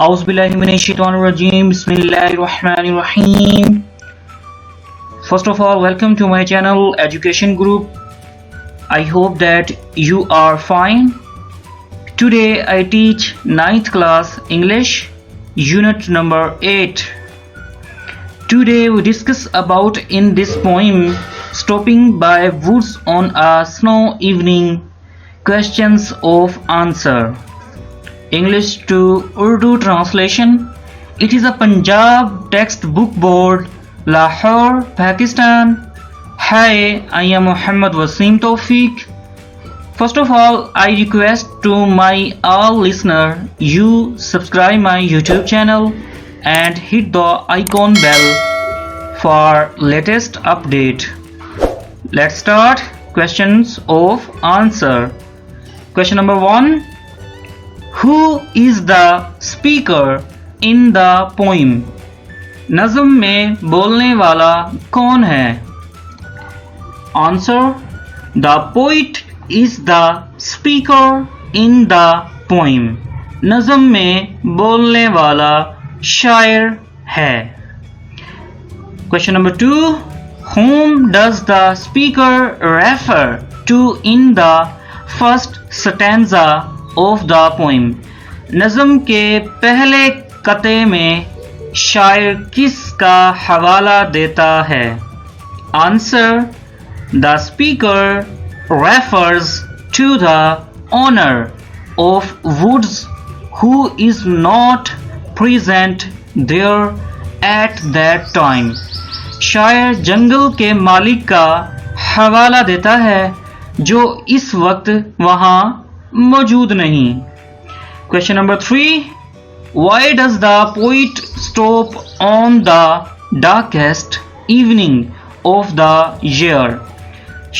Auzubillahiminash-shaytanir-rajeem. Bismillahir-rahmanir-rahim. First of all, welcome to my channel Education Group. I hope that you are fine. Today I teach 9th class English, unit number 8. Today we discuss about in this poem Stopping by Woods on a Snow Evening, questions of answer. English to Urdu translation. It is a Punjab textbook board, Lahore, Pakistan. Hi, I am Muhammad Wasim Tawfiq. First of all, I request to my all listener, you subscribe my YouTube channel and hit the icon bell for latest update. Let's start questions of answer. Question number 1. Who is the speaker in the poem? नज़म में बोलने वाला कौन है? Answer. The poet is the speaker in the poem. नज़म में बोलने वाला शायर है. Question number 2. Whom does the speaker refer to in the first stanza of the poem? नज़म के पहले कते में शायर किसका हवाला देता है? Answer. The speaker refers to the owner of woods who is not present there at that time. शायर जंगल के मालिक का हवाला देता है जो इस वक्त वहां मौजूद नहीं. Question number 3. Why does the poet stop on the darkest evening of the year?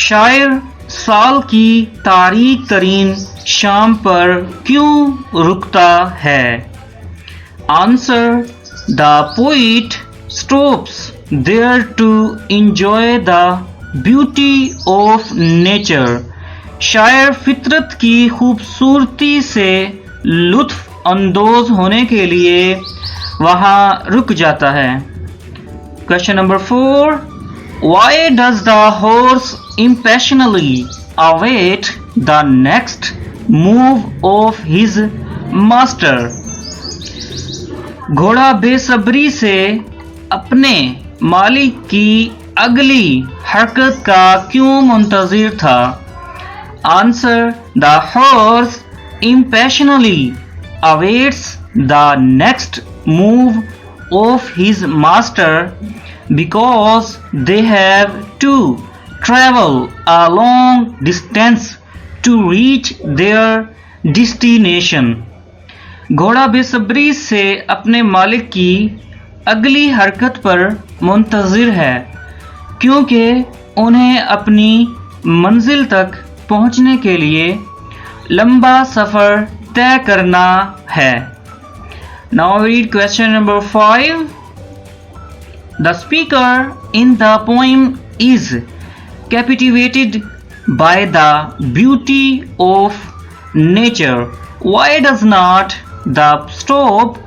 शायर साल की तारीक तरीन शाम पर क्यों रुकता है? Answer. The poet stops there to enjoy the beauty of nature. शायर फितरत की खूबसूरती से लुत्फ अंदोज होने के लिए वहाँ रुक जाता है. Question number 4. Why does the horse impatiently await the next move of his master? घोड़ा बेसब्री से अपने मालिक की अगली हरकत का क्यों मुंतजिर था? Answer. The horse impatiently awaits the next move of his master because they have to travel a long distance to reach their destination. घोड़ा बेसब्री से अपने मालिक की अगली हरकत पर मुंतजिर है क्योंकि उन्हें अपनी मंजिल तक पहुंचने के लिए लंबा सफ़र तय करना है. Now read question number 5. The speaker in the poem is captivated by the beauty of nature. Why does not the stop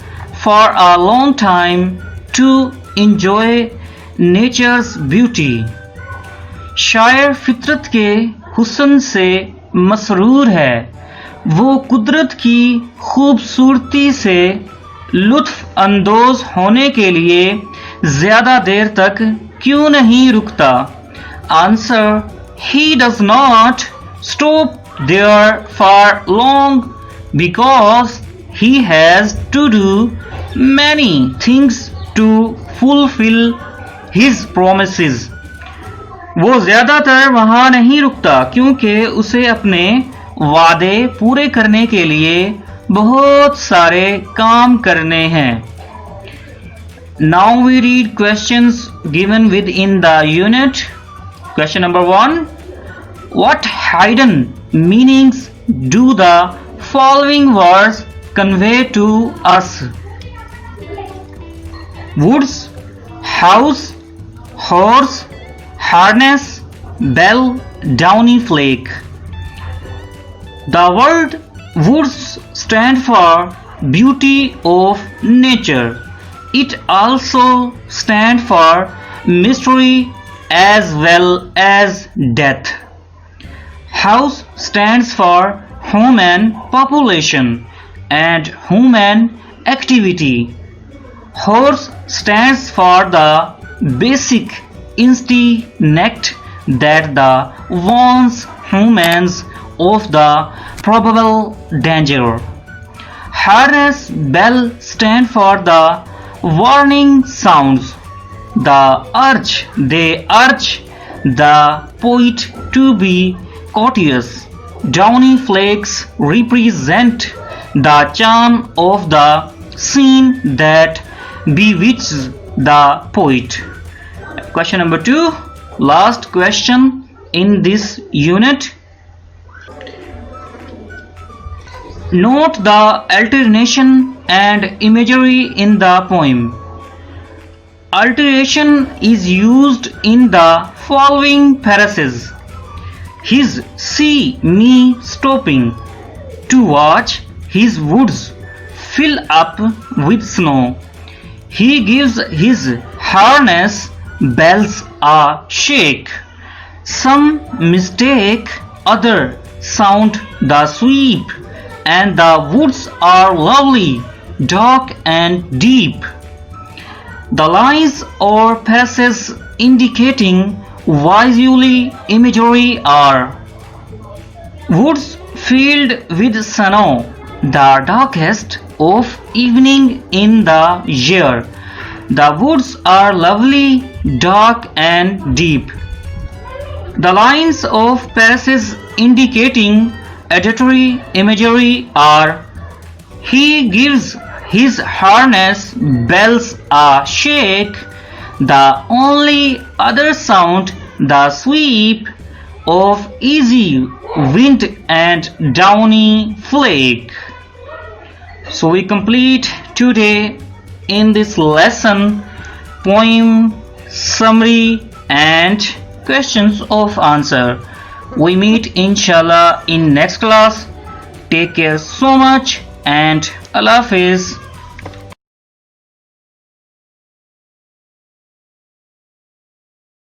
for a long time to enjoy nature's beauty? शायर फितरत के हुस्न से मसरूर है. वो कुदरत की खूबसूरती से लुत्फ अंदोज होने के लिए ज़्यादा देर तक क्यों नहीं रुकता? Answer. He does not stop there for long because he has to do many things to fulfill his promises. वो ज़्यादातर वहाँ नहीं रुकता क्योंकि उसे अपने वादे पूरे करने के लिए बहुत सारे काम करने हैं. Now we read questions given within the unit. Question number 1. What hidden meanings do the following words convey to us? Woods, house, horse, harness, bell, downy flake. The word woods stand for beauty of nature. It also stands for mystery as well as death. House stands for human population and human activity. Horse stands for the basic instinct that the warns humans of the probable danger. Harness bell stands for the warning sounds. They urge the poet to be courteous. Downy flakes represent the charm of the scene that bewitches the poet. Question number 2, last question in this unit. Note the alternation and imagery in the poem. Alteration is used in the following phrases. His see me stopping to watch his woods fill up with snow. He gives his harness bells a shake. Some mistake other sound the sweep, and the woods are lovely, dark and deep. The lines or passages indicating visually imagery are: woods filled with snow, the darkest of evening in the year. The woods are lovely, dark and deep. The lines of passages indicating auditory imagery are: he gives his harness bells a shake. The only other sound the sweep of easy wind and downy flake. So we complete today in this lesson poem, summary and questions of answer. We meet inshallah in next class. Take care so much and Allah Hafiz.